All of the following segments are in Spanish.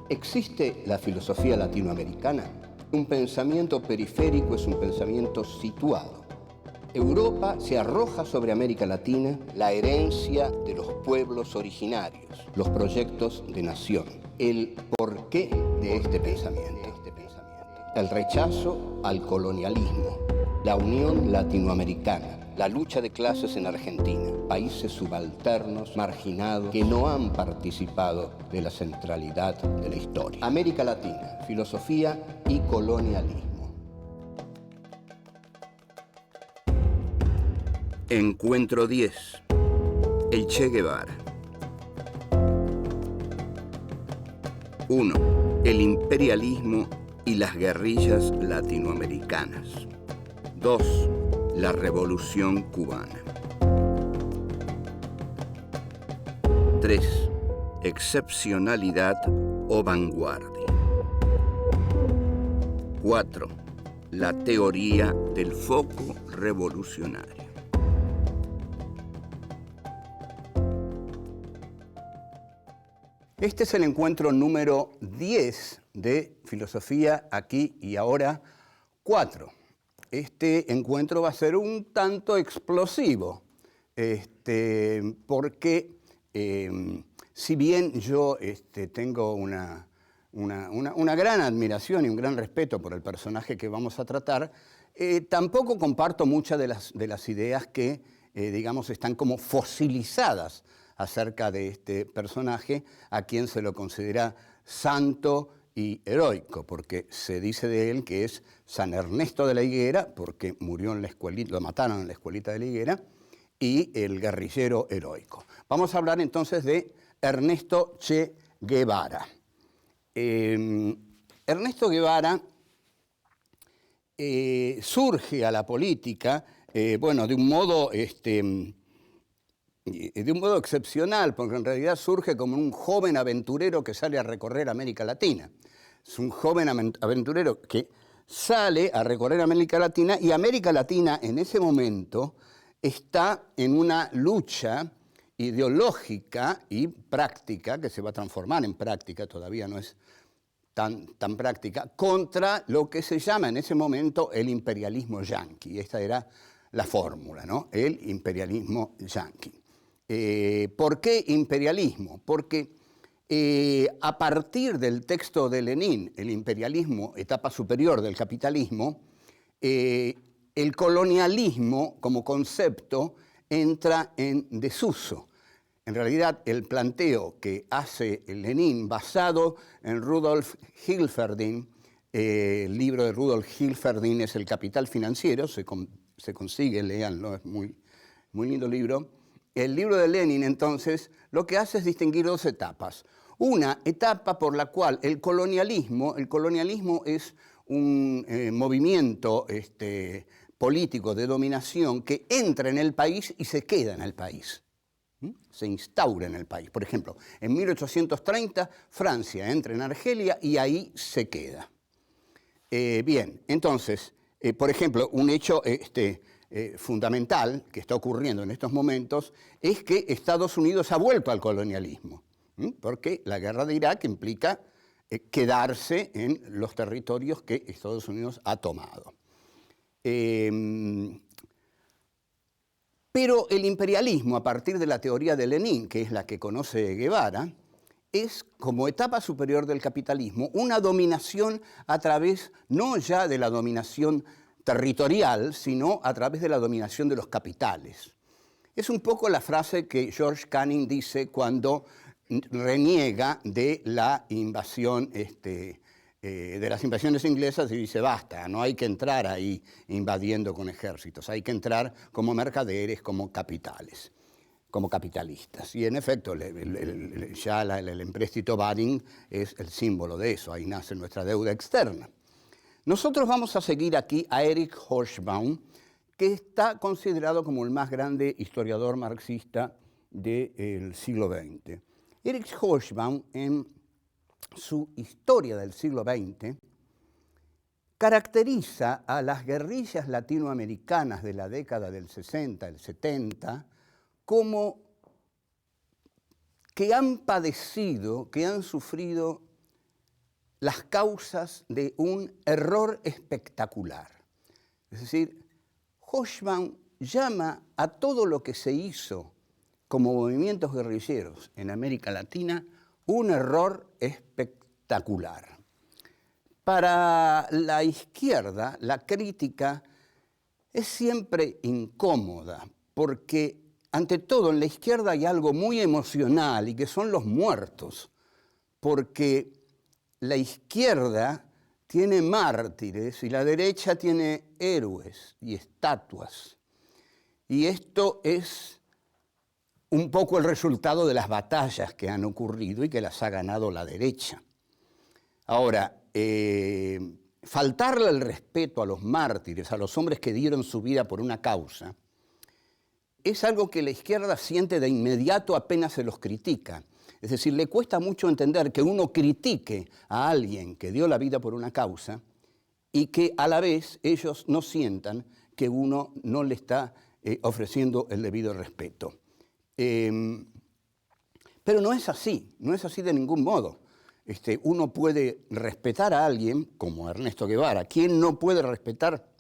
¿Existe la filosofía latinoamericana? Un pensamiento periférico es un pensamiento situado. Europa se arroja sobre América Latina la herencia de los pueblos originarios, los proyectos de nación, el porqué de este pensamiento, el rechazo al colonialismo, la unión latinoamericana, la lucha de clases en Argentina, países subalternos, marginados, que no han participado de la centralidad de la historia. América Latina, filosofía y colonialismo. Encuentro 10. El Che Guevara. 1. El imperialismo y las guerrillas latinoamericanas. 2. La Revolución Cubana. 3. Excepcionalidad o vanguardia. 4. La teoría del foco revolucionario. Este es el encuentro número 10 de Filosofía Aquí y Ahora 4. Este encuentro va a ser un tanto explosivo, porque si bien yo tengo una gran admiración y un gran respeto por el personaje que vamos a tratar, tampoco comparto muchas de las ideas que, digamos, están como fosilizadas acerca de este personaje, a quien se lo considera santo y heroico, porque se dice de él que es San Ernesto de la Higuera, porque murió en la escuelita, lo mataron en la escuelita de la Higuera, y el guerrillero heroico. Vamos a hablar entonces de Ernesto Che Guevara. Ernesto Guevara surge a la política, de un modo excepcional, porque en realidad surge como un joven aventurero que sale a recorrer América Latina. Es un joven aventurero que sale a recorrer América Latina, y América Latina en ese momento está en una lucha ideológica y práctica, que se va a transformar en práctica, todavía no es tan práctica, contra lo que se llama en ese momento el imperialismo yanqui. Esta era la fórmula, ¿no? El imperialismo yanqui. ¿Por qué imperialismo? Porque a partir del texto de Lenin, el imperialismo, etapa superior del capitalismo, el colonialismo como concepto entra en desuso. En realidad, el planteo que hace Lenin, basado en Rudolf Hilferding, el libro de Rudolf Hilferding es El Capital Financiero, se consigue, léanlo, es muy lindo libro. El libro de Lenin, entonces, lo que hace es distinguir dos etapas. Una etapa por la cual el colonialismo es un movimiento político de dominación que entra en el país y se queda en el país. Se instaura en el país. Por ejemplo, en 1830 Francia entra en Argelia y ahí se queda. Bien, entonces, por ejemplo, un hecho fundamental que está ocurriendo en estos momentos es que Estados Unidos ha vuelto al colonialismo, porque la guerra de Irak implica quedarse en los territorios que Estados Unidos ha tomado. Pero el imperialismo, a partir de la teoría de Lenin, que es la que conoce Guevara, es, como etapa superior del capitalismo, una dominación a través no ya de la dominación territorial, sino a través de la dominación de los capitales. Es un poco la frase que George Canning dice cuando reniega de la invasión, de las invasiones inglesas, y dice: basta, no hay que entrar ahí invadiendo con ejércitos, hay que entrar como mercaderes, como capitales, como capitalistas. Y en efecto, ya el empréstito Baring es el símbolo de eso, ahí nace nuestra deuda externa. Nosotros vamos a seguir aquí a Erich Hobsbawm, que está considerado como el más grande historiador marxista del siglo XX. Erich Hobsbawm, en su Historia del siglo XX, caracteriza a las guerrillas latinoamericanas de la década del 60, el 70, como que han padecido, que han sufrido las causas de un error espectacular. Es decir, Hobsbawm llama a todo lo que se hizo como movimientos guerrilleros en América Latina un error espectacular. Para la izquierda, la crítica es siempre incómoda, porque ante todo en la izquierda hay algo muy emocional y que son los muertos, porque la izquierda tiene mártires y la derecha tiene héroes y estatuas. Y esto es un poco el resultado de las batallas que han ocurrido y que las ha ganado la derecha. Ahora, faltarle el respeto a los mártires, a los hombres que dieron su vida por una causa, es algo que la izquierda siente de inmediato apenas se los critica. Es decir, le cuesta mucho entender que uno critique a alguien que dio la vida por una causa y que a la vez ellos no sientan que uno no le está ofreciendo el debido respeto. Pero no es así de ningún modo. Uno puede respetar a alguien como Ernesto Guevara. ¿Quién no puede respetar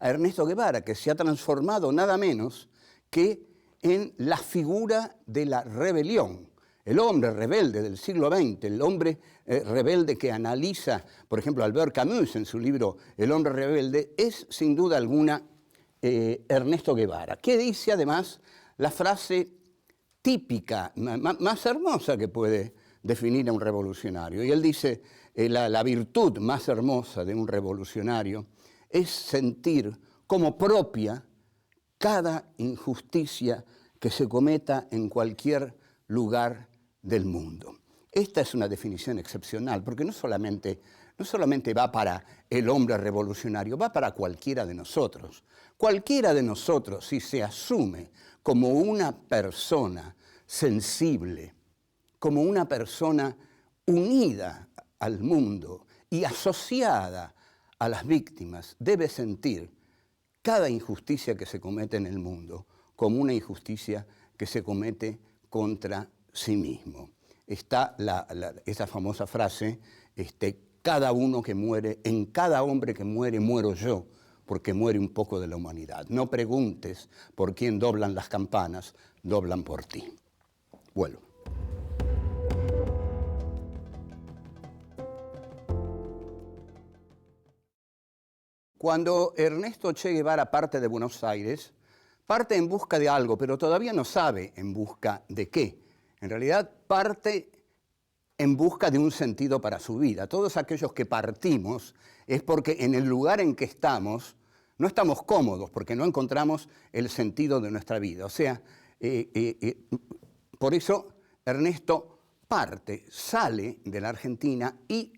a Ernesto Guevara, que se ha transformado nada menos que en la figura de la rebelión? El hombre rebelde del siglo XX, el hombre rebelde que analiza, por ejemplo, Albert Camus en su libro El hombre rebelde, es sin duda alguna Ernesto Guevara, que dice además la frase típica, más hermosa que puede definir a un revolucionario. Y él dice, la virtud más hermosa de un revolucionario es sentir como propia cada injusticia que se cometa en cualquier lugar del mundo. Esta es una definición excepcional, porque no solamente va para el hombre revolucionario, va para cualquiera de nosotros. Cualquiera de nosotros, si se asume como una persona sensible, como una persona unida al mundo y asociada a las víctimas, debe sentir cada injusticia que se comete en el mundo como una injusticia que se comete contra sí mismo. Está esa famosa frase, cada uno que muere, en cada hombre que muere, muero yo, porque muere un poco de la humanidad. No preguntes por quién doblan las campanas, doblan por ti. Vuelvo. Cuando Ernesto Che Guevara parte de Buenos Aires, parte en busca de algo, pero todavía no sabe en busca de qué. En realidad parte en busca de un sentido para su vida. Todos aquellos que partimos es porque en el lugar en que estamos no estamos cómodos, porque no encontramos el sentido de nuestra vida. O sea, por eso Ernesto parte, sale de la Argentina y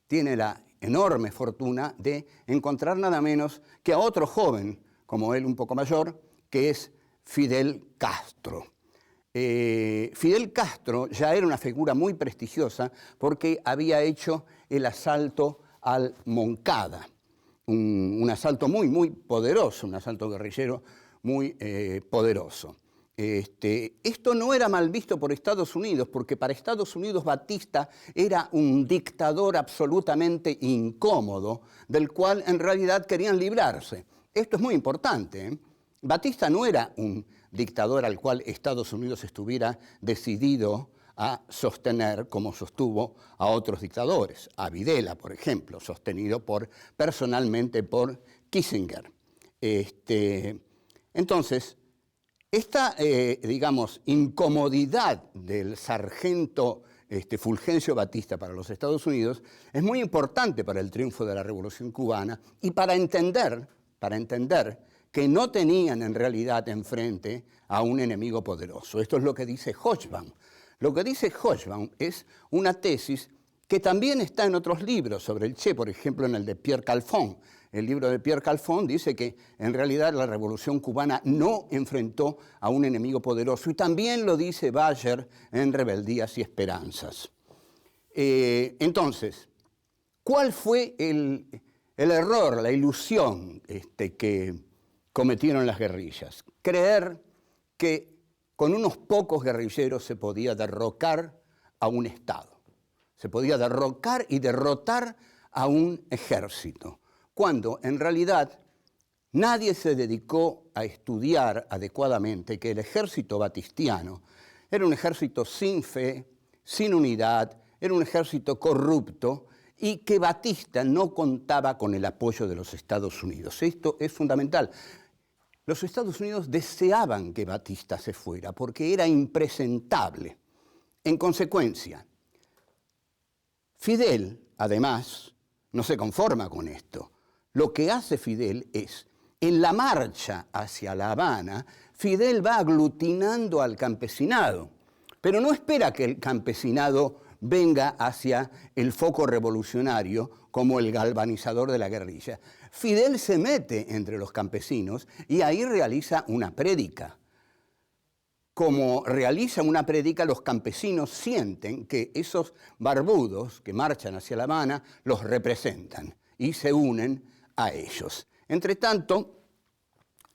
tiene la enorme fortuna de encontrar nada menos que a otro joven, como él un poco mayor, que es Fidel Castro. Fidel Castro ya era una figura muy prestigiosa porque había hecho el asalto al Moncada, un asalto muy poderoso, un asalto guerrillero muy poderoso. Esto no era mal visto por Estados Unidos, porque para Estados Unidos Batista era un dictador absolutamente incómodo, del cual en realidad querían librarse. Esto es muy importante, ¿eh? Batista no era un dictador al cual Estados Unidos estuviera decidido a sostener como sostuvo a otros dictadores, a Videla, por ejemplo, sostenido personalmente por Kissinger. Entonces, esta, incomodidad del sargento Fulgencio Batista para los Estados Unidos es muy importante para el triunfo de la Revolución Cubana y para entender que no tenían en realidad enfrente a un enemigo poderoso. Esto es lo que dice Hobsbawm. Lo que dice Hobsbawm es una tesis que también está en otros libros sobre el Che, por ejemplo en el de Pierre Calfon. El libro de Pierre Calfon dice que en realidad la Revolución Cubana no enfrentó a un enemigo poderoso, y también lo dice Bayer en Rebeldías y Esperanzas. Entonces, ¿cuál fue el error, la ilusión que cometieron las guerrillas? Creer que con unos pocos guerrilleros se podía derrocar a un Estado. se podía derrocar y derrotar a un ejército, cuando en realidad nadie se dedicó a estudiar adecuadamente que el ejército batistiano era un ejército sin fe, sin unidad, era un ejército corrupto y que Batista no contaba con el apoyo de los Estados Unidos. Esto es fundamental. Los Estados Unidos deseaban que Batista se fuera porque era impresentable. En consecuencia, Fidel, además, no se conforma con esto. Lo que hace Fidel es, en la marcha hacia La Habana, Fidel va aglutinando al campesinado, pero no espera que el campesinado venga hacia el foco revolucionario como el galvanizador de la guerrilla. Fidel se mete entre los campesinos y ahí realiza una prédica. Como realiza una prédica, los campesinos sienten que esos barbudos que marchan hacia La Habana los representan y se unen a ellos. Entre tanto,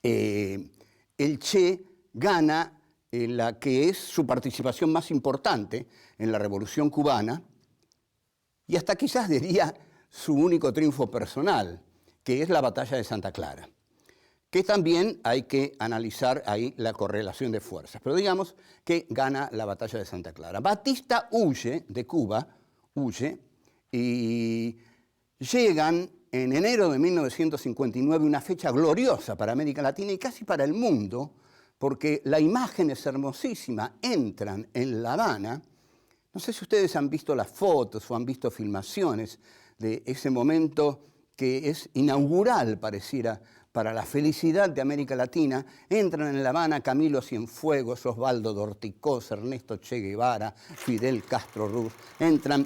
el Che gana la que es su participación más importante en la Revolución Cubana y hasta quizás diría su único triunfo personal, que es la Batalla de Santa Clara, que también hay que analizar ahí la correlación de fuerzas. Pero digamos que gana la Batalla de Santa Clara. Batista huye de Cuba, y llegan en enero de 1959, una fecha gloriosa para América Latina y casi para el mundo, porque la imagen es hermosísima. Entran en La Habana. No sé si ustedes han visto las fotos o han visto filmaciones de ese momento que es inaugural, pareciera, para la felicidad de América Latina. Entran en La Habana Camilo Cienfuegos, Osvaldo Dorticós, Ernesto Che Guevara, Fidel Castro Ruz. Entran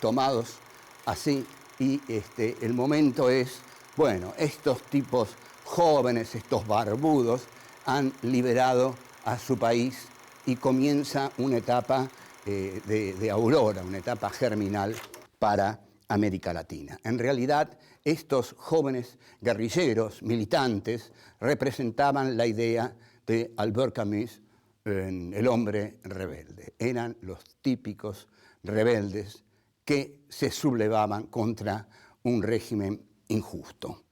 tomados así y el momento es, bueno, estos tipos jóvenes, estos barbudos, han liberado a su país y comienza una etapa de aurora, una etapa germinal para América Latina. En realidad, estos jóvenes guerrilleros, militantes, representaban la idea de Albert Camus, el hombre rebelde. Eran los típicos rebeldes que se sublevaban contra un régimen injusto.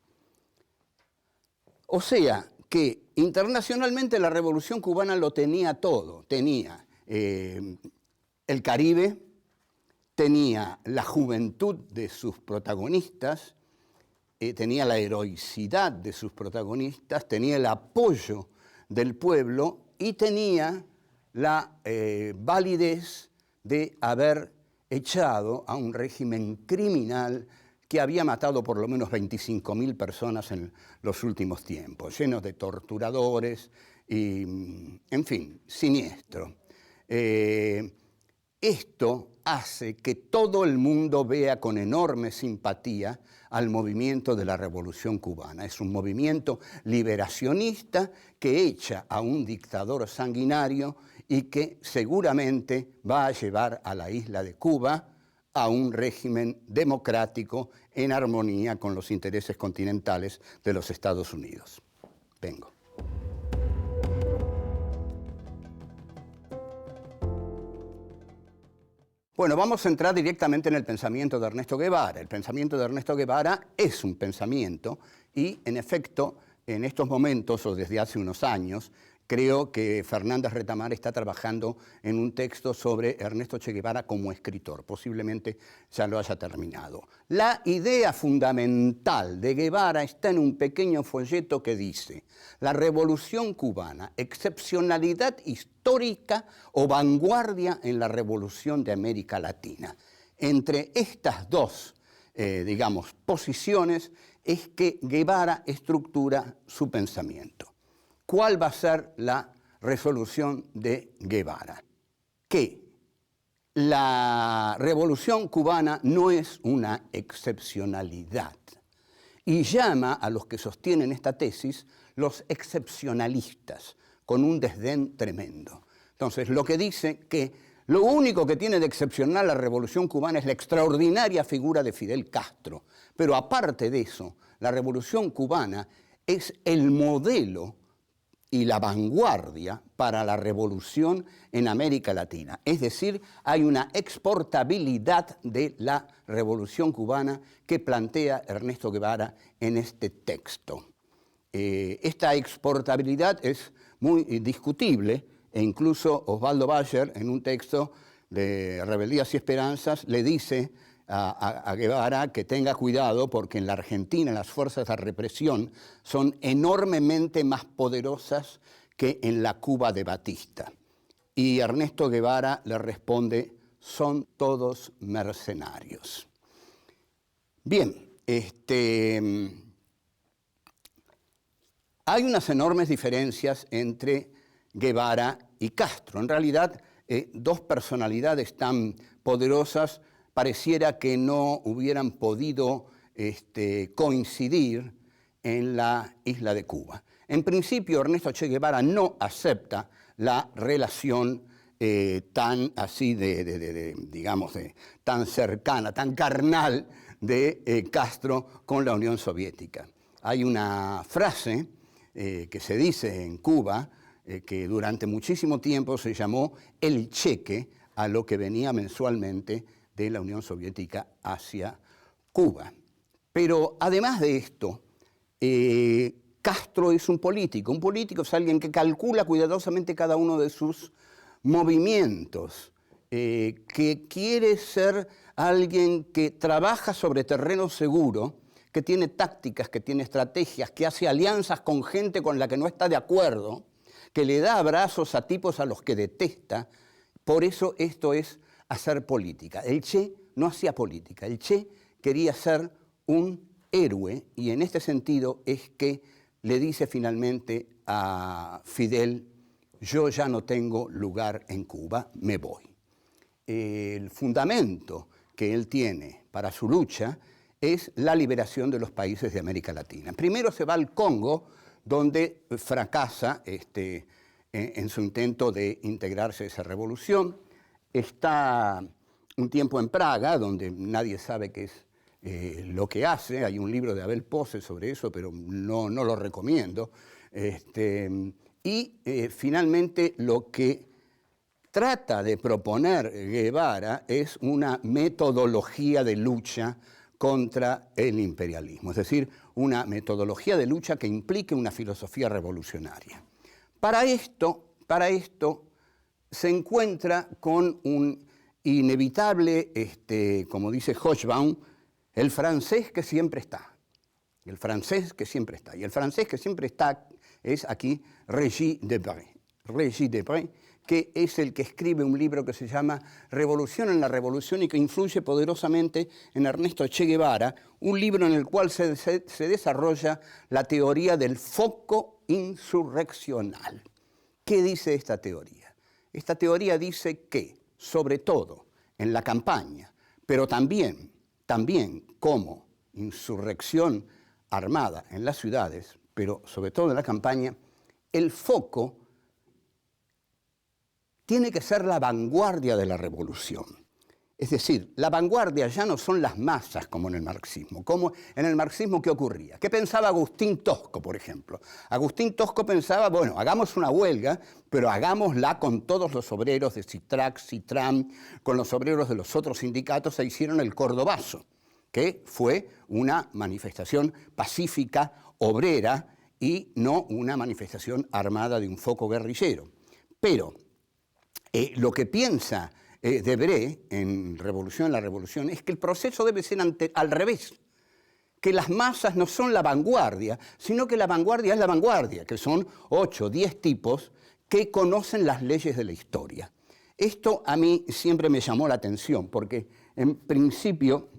O sea, que internacionalmente la Revolución Cubana lo tenía todo. Tenía el Caribe, tenía la juventud de sus protagonistas, tenía la heroicidad de sus protagonistas, tenía el apoyo del pueblo y tenía la validez de haber echado a un régimen criminal que había matado por lo menos 25.000 personas en los últimos tiempos, llenos de torturadores y, en fin, siniestro. Esto hace que todo el mundo vea con enorme simpatía al movimiento de la Revolución Cubana. Es un movimiento liberacionista que echa a un dictador sanguinario y que seguramente va a llevar a la isla de Cuba a un régimen democrático en armonía con los intereses continentales de los Estados Unidos. Vengo. Bueno, vamos a entrar directamente en el pensamiento de Ernesto Guevara. El pensamiento de Ernesto Guevara es un pensamiento y, en efecto, en estos momentos o desde hace unos años, creo que Fernández Retamar está trabajando en un texto sobre Ernesto Che Guevara como escritor. Posiblemente ya lo haya terminado. La idea fundamental de Guevara está en un pequeño folleto que dice: la Revolución Cubana, excepcionalidad histórica o vanguardia en la revolución de América Latina. Entre estas dos, posiciones, es que Guevara estructura su pensamiento. ¿Cuál va a ser la resolución de Guevara? Que la Revolución Cubana no es una excepcionalidad y llama a los que sostienen esta tesis los excepcionalistas, con un desdén tremendo. Entonces, lo que dice que lo único que tiene de excepcional la Revolución Cubana es la extraordinaria figura de Fidel Castro. Pero aparte de eso, la Revolución Cubana es el modelo y la vanguardia para la revolución en América Latina. Es decir, hay una exportabilidad de la revolución cubana que plantea Ernesto Guevara en este texto. Esta exportabilidad es muy discutible e incluso Osvaldo Bayer, en un texto de Rebeldías y Esperanzas, le dice a Guevara que tenga cuidado porque en la Argentina las fuerzas de represión son enormemente más poderosas que en la Cuba de Batista. Y Ernesto Guevara le responde, son todos mercenarios. Bien, hay unas enormes diferencias entre Guevara y Castro. En realidad, dos personalidades tan poderosas pareciera que no hubieran podido coincidir en la isla de Cuba. En principio, Ernesto Che Guevara no acepta la relación tan así digamos, tan cercana, tan carnal de Castro con la Unión Soviética. Hay una frase que se dice en Cuba que durante muchísimo tiempo se llamó el cheque a lo que venía mensualmente de la Unión Soviética hacia Cuba. Pero además de esto, Castro es un político. Un político es alguien que calcula cuidadosamente cada uno de sus movimientos, que quiere ser alguien que trabaja sobre terreno seguro, que tiene tácticas, que tiene estrategias, que hace alianzas con gente con la que no está de acuerdo, que le da abrazos a tipos a los que detesta. Por eso esto es hacer política. El Che no hacía política, el Che quería ser un héroe y en este sentido es que le dice finalmente a Fidel, yo ya no tengo lugar en Cuba, me voy. El fundamento que él tiene para su lucha es la liberación de los países de América Latina. Primero se va al Congo, donde fracasa en su intento de integrarse a esa revolución. Está un tiempo en Praga, donde nadie sabe qué es lo que hace. Hay un libro de Abel Pose sobre eso, pero no lo recomiendo. Finalmente lo que trata de proponer Guevara es una metodología de lucha contra el imperialismo, es decir, una metodología de lucha que implique una filosofía revolucionaria. Para esto se encuentra con un inevitable, como dice Hochbaum, el francés que siempre está. El francés que siempre está. Y el francés que siempre está es aquí Régis Debray. Régis Debray, que es el que escribe un libro que se llama Revolución en la Revolución y que influye poderosamente en Ernesto Che Guevara, un libro en el cual se desarrolla la teoría del foco insurreccional. ¿Qué dice esta teoría? Esta teoría dice que, sobre todo en la campaña, pero también como insurrección armada en las ciudades, pero sobre todo en la campaña, el foco tiene que ser la vanguardia de la revolución. Es decir, la vanguardia ya no son las masas como en el marxismo. Como en el marxismo, ¿qué ocurría? ¿Qué pensaba Agustín Tosco, por ejemplo? Agustín Tosco pensaba, bueno, hagamos una huelga, pero hagámosla con todos los obreros de Citrac, Citram, con los obreros de los otros sindicatos, se hicieron el Cordobazo, que fue una manifestación pacífica, obrera, y no una manifestación armada de un foco guerrillero. Pero lo que piensa Debré en la Revolución es que el proceso debe ser al revés, que las masas no son la vanguardia, sino que la vanguardia es la vanguardia, que son 8 o 10 tipos que conocen las leyes de la historia. Esto a mí siempre me llamó la atención, porque en principio,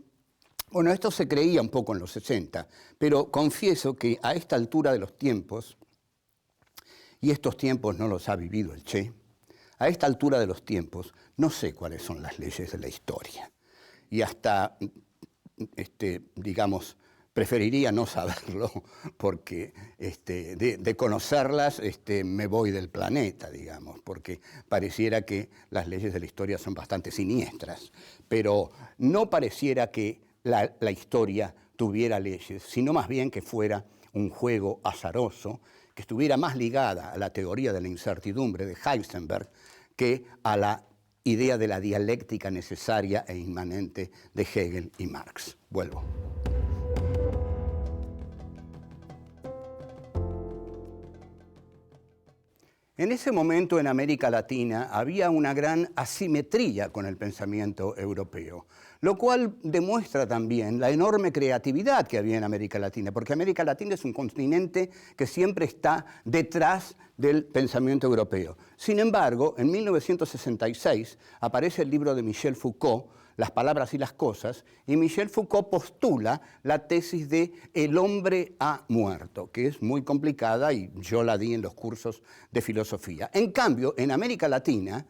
bueno, esto se creía un poco en los 60, pero confieso que a esta altura de los tiempos, y estos tiempos no los ha vivido el Che, a esta altura de los tiempos no sé cuáles son las leyes de la historia. Y hasta, digamos, preferiría no saberlo porque de conocerlas me voy del planeta, digamos, porque pareciera que las leyes de la historia son bastante siniestras. Pero no pareciera que la historia tuviera leyes, sino más bien que fuera un juego azaroso que estuviera más ligada a la teoría de la incertidumbre de Heisenberg que a la idea de la dialéctica necesaria e inmanente de Hegel y Marx. Vuelvo. En ese momento en América Latina había una gran asimetría con el pensamiento europeo, lo cual demuestra también la enorme creatividad que había en América Latina, porque América Latina es un continente que siempre está detrás del pensamiento europeo. Sin embargo, en 1966 aparece el libro de Michel Foucault, Las palabras y las cosas, y Michel Foucault postula la tesis de el hombre ha muerto, que es muy complicada y yo la di en los cursos de filosofía. En cambio, en América Latina,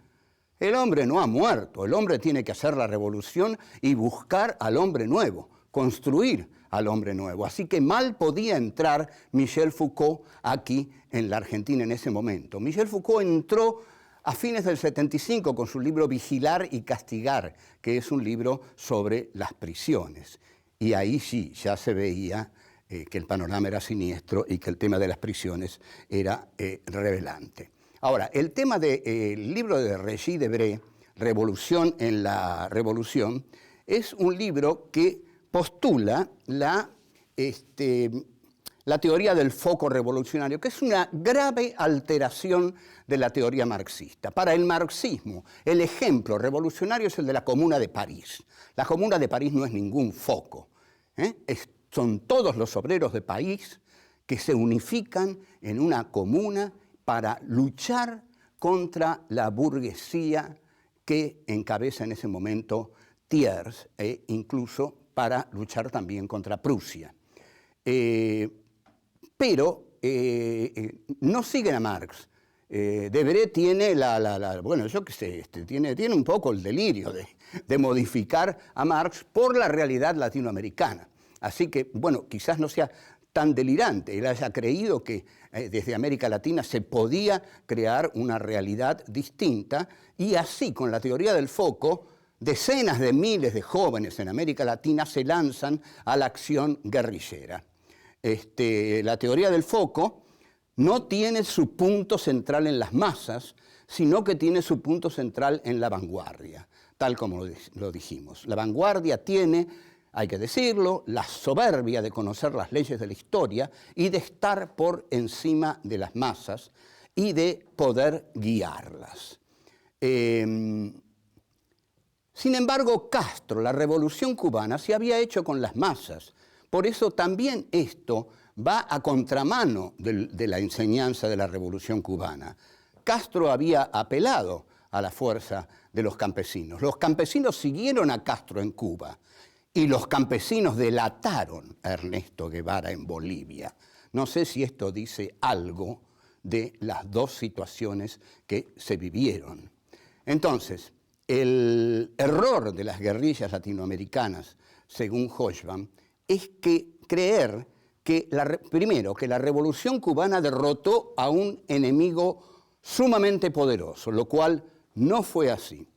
el hombre no ha muerto, el hombre tiene que hacer la revolución y buscar al hombre nuevo, construir al hombre nuevo. Así que mal podía entrar Michel Foucault aquí en la Argentina en ese momento. Michel Foucault entró a fines del 75 con su libro Vigilar y Castigar, que es un libro sobre las prisiones. Y ahí sí, ya se veía que el panorama era siniestro y que el tema de las prisiones era revelante. Ahora, el tema del libro de Regis Debray, Revolución en la Revolución, es un libro que postula la teoría del foco revolucionario, que es una grave alteración de la teoría marxista. Para el marxismo, el ejemplo revolucionario es el de la Comuna de París. La Comuna de París no es ningún foco. Son todos los obreros de París que se unifican en una comuna para luchar contra la burguesía que encabeza en ese momento Thiers, e incluso para luchar también contra Prusia. Pero no siguen a Marx. Debré tiene bueno, yo qué sé, tiene un poco el delirio de modificar a Marx por la realidad latinoamericana. Así que, bueno, quizás no sea tan delirante. Él haya creído que desde América Latina se podía crear una realidad distinta y así, con la teoría del foco, decenas de miles de jóvenes en América Latina se lanzan a la acción guerrillera. La teoría del foco no tiene su punto central en las masas, sino que tiene su punto central en la vanguardia, tal como lo dijimos. La vanguardia tiene, hay que decirlo, la soberbia de conocer las leyes de la historia y de estar por encima de las masas y de poder guiarlas. Sin embargo, Castro, la Revolución Cubana, se había hecho con las masas. Por eso también esto va a contramano de la enseñanza de la Revolución Cubana. Castro había apelado a la fuerza de los campesinos. Los campesinos siguieron a Castro en Cuba y los campesinos delataron a Ernesto Guevara en Bolivia. No sé si esto dice algo de las dos situaciones que se vivieron. Entonces, el error de las guerrillas latinoamericanas, según Hobsbawm, es que creer que, primero, que la Revolución Cubana derrotó a un enemigo sumamente poderoso, lo cual no fue así.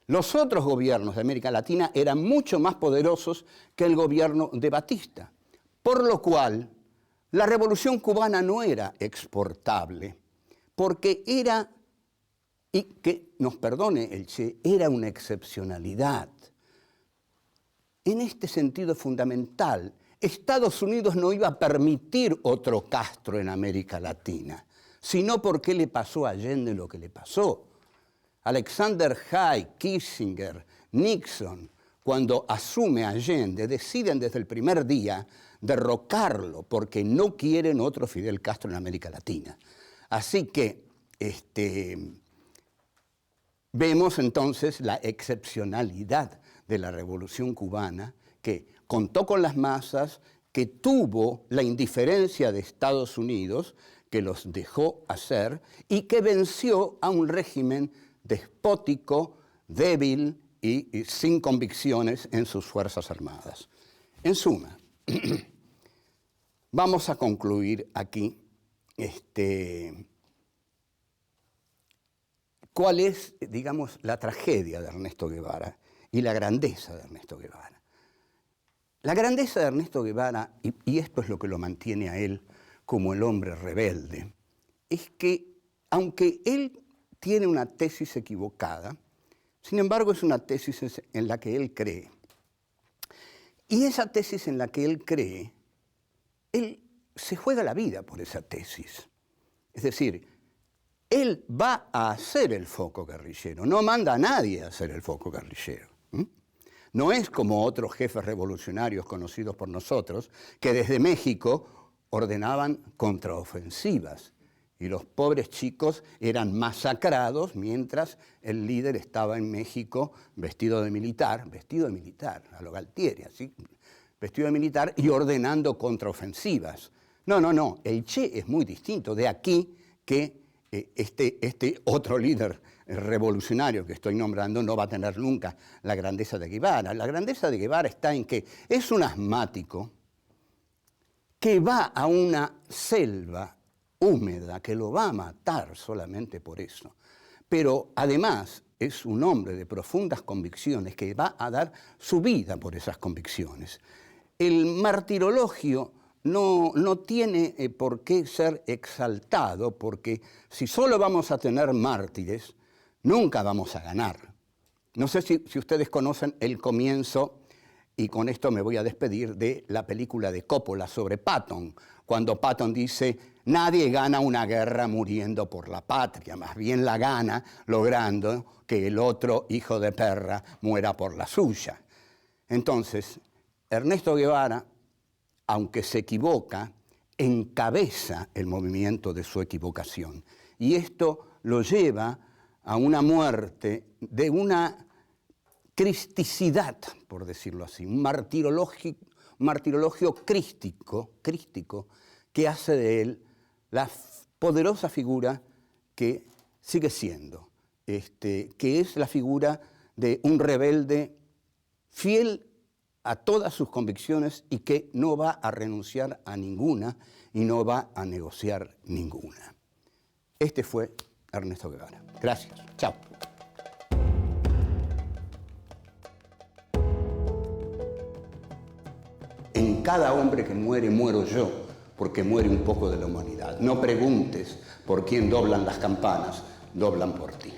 Los otros gobiernos de América Latina eran mucho más poderosos que el gobierno de Batista, por lo cual la Revolución Cubana no era exportable, porque era, y que nos perdone el Che, era una excepcionalidad. En este sentido fundamental, Estados Unidos no iba a permitir otro Castro en América Latina, sino porque le pasó a Allende lo que le pasó. Alexander Haig, Kissinger, Nixon, cuando asume a Allende, deciden desde el primer día derrocarlo porque no quieren otro Fidel Castro en América Latina. Así que vemos entonces la excepcionalidad de la Revolución Cubana, que contó con las masas, que tuvo la indiferencia de Estados Unidos, que los dejó hacer, y que venció a un régimen despótico, débil y sin convicciones en sus Fuerzas Armadas. En suma, vamos a concluir aquí cuál es, digamos, la tragedia de Ernesto Guevara y la grandeza de Ernesto Guevara. La grandeza de Ernesto Guevara, y esto es lo que lo mantiene a él como el hombre rebelde es que, aunque él tiene una tesis equivocada, sin embargo es una tesis en la que él cree. Y esa tesis en la que él cree, él se juega la vida por esa tesis. Es decir, él va a hacer el foco guerrillero, no manda a nadie a hacer el foco guerrillero. No es como otros jefes revolucionarios conocidos por nosotros, que desde México ordenaban contraofensivas y los pobres chicos eran masacrados mientras el líder estaba en México vestido de militar, a lo Galtieri, así, vestido de militar y ordenando contraofensivas. No, el Che es muy distinto, de aquí que este otro líder revolucionario que estoy nombrando no va a tener nunca la grandeza de Guevara. La grandeza de Guevara está en que es un asmático que va a una selva húmeda que lo va a matar solamente por eso. Pero además es un hombre de profundas convicciones que va a dar su vida por esas convicciones. El martirologio no tiene por qué ser exaltado, porque si solo vamos a tener mártires, nunca vamos a ganar. No sé si ustedes conocen el comienzo, y con esto me voy a despedir, de la película de Coppola sobre Patton, cuando Patton dice: nadie gana una guerra muriendo por la patria, más bien la gana logrando que el otro hijo de perra muera por la suya. Entonces, Ernesto Guevara, aunque se equivoca, encabeza el movimiento de su equivocación. Y esto lo lleva a una muerte de una cristicidad, por decirlo así, un martirologio crístico que hace de él la poderosa figura que sigue siendo, que es la figura de un rebelde fiel a todas sus convicciones y que no va a renunciar a ninguna y no va a negociar ninguna. Este fue Ernesto Guevara. Gracias. Chao. En cada hombre que muere, muero yo, porque muere un poco de la humanidad. No preguntes por quién doblan las campanas, doblan por ti.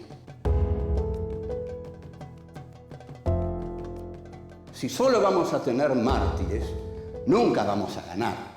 Si solo vamos a tener mártires, nunca vamos a ganar.